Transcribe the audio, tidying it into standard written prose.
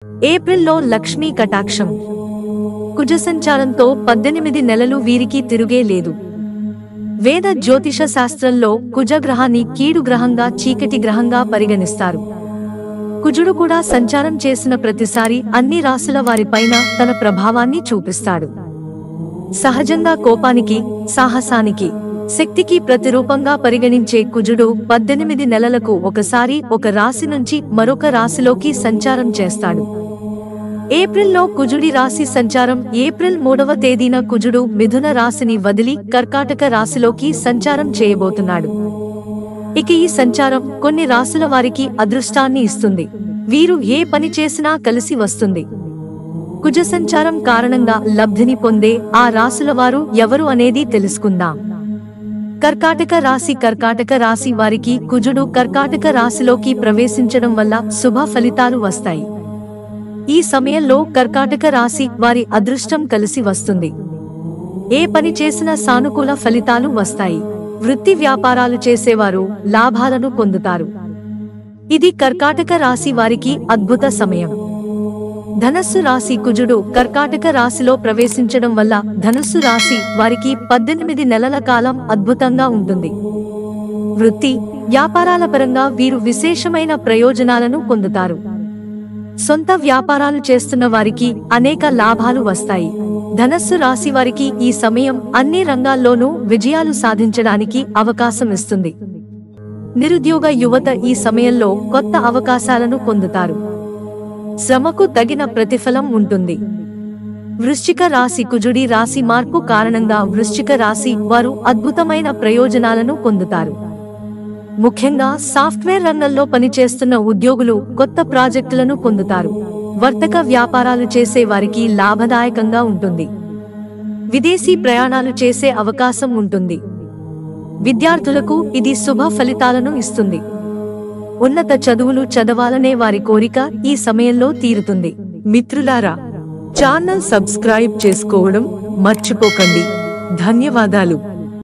ఏప్రిల్లో లక్ష్మీ కటాక్షం. కుజ సంచారంతో 18 నెలలు వీరికి తిరుగే లేదు. వేద జ్యోతిష శాస్త్రంలో కుజగ్రహాన్ని కీడు గ్రహంగా, చీకటి గ్రహంగా పరిగణిస్తారు. కుజుడు కూడా సంచారం చేసిన ప్రతిసారి అన్ని రాశుల వారిపైన తన ప్రభావాన్ని చూపిస్తాడు. సహజంగా కోపానికి, సాహసానికి, శక్తికి ప్రతిరూపంగా పరిగణించే కుజుడు 18 నెలలకు ఒకసారి ఒక రాశి నుంచి మరొక రాశిలోకి సంచారం చేస్తాడు. ఏప్రిల్లో కుజుడి రాశి సంచారం. ఏప్రిల్ 3వ తేదీన కుజుడు మిథున రాశిని వదిలి కర్కాటక రాశిలోకి సంచారం చేయబోతున్నాడు. ఇక ఈ సంచారం కొన్ని రాశుల వారికి అదృష్టాన్ని ఇస్తుంది. వీరు ఏ పని చేసినా కలిసి వస్తుంది. కుజ సంచారం కారణంగా లబ్ధిని పొందే ఆ రాశుల వారు ఎవరు అనేది తెలుసుకుందాం. కర్కాటక రాశి. కర్కాటక రాశి వారికి కుజుడు కర్కాటక రాశిలోకి ప్రవేశించడం వల్ల శుభ ఫలితాలు వస్తాయి. ఈ సమయంలో కర్కాటక రాశి వారి అదృష్టం కలిసి వస్తుంది. ఏ పని చేసినా సానుకూల ఫలితాలు వస్తాయి. వృత్తి వ్యాపారాలు చేసేవారు లాభాలను పొందుతారు. ఇది కర్కాటక రాశి వారికి అద్భుత సమయం. ధనస్సు రాశి. కుజుడు కర్కాటక రాశిలో ప్రవేశించడం వల్ల ధనుస్సు రాశి వారికి 18 నెలల కాలం అద్భుతంగా ఉంటుంది. వృత్తి వ్యాపారాల పరంగా వీరు విశేషమైన ప్రయోజనాలను పొందుతారు. సొంత వ్యాపారాలు చేస్తున్న వారికి అనేక లాభాలు వస్తాయి. ధనస్సు రాశి వారికి ఈ సమయం అన్ని రంగాల్లోనూ విజయాలు సాధించడానికి అవకాశం ఇస్తుంది. నిరుద్యోగ యువత ఈ సమయంలో కొత్త అవకాశాలను పొందుతారు. శ్రమకు తగిన ప్రతిఫలం ఉంటుంది. వృశ్చిక రాశి. కుజుడి రాశి మార్పు కారణంగా వృశ్చిక రాశి వారు అద్భుతమైన ప్రయోజనాలను పొందుతారు. ముఖ్యంగా సాఫ్ట్వేర్ రంగంలో పనిచేస్తున్న ఉద్యోగులు కొత్త ప్రాజెక్టులను పొందుతారు. వర్తక వ్యాపారాలు చేసే వారికి లాభదాయకంగా ఉంటుంది. విదేశీ ప్రయాణాలు చేసే అవకాశం ఉంటుంది. విద్యార్థులకు ఇది శుభ ఫలితాలను ఇస్తుంది. ఉన్నత చదువులు చదవాలనే వారి కోరిక ఈ సమయంలో తీరుతుంది. మిత్రులారా, ఛానల్ సబ్స్క్రైబ్ చేసుకోవడం మర్చిపోకండి. ధన్యవాదాలు.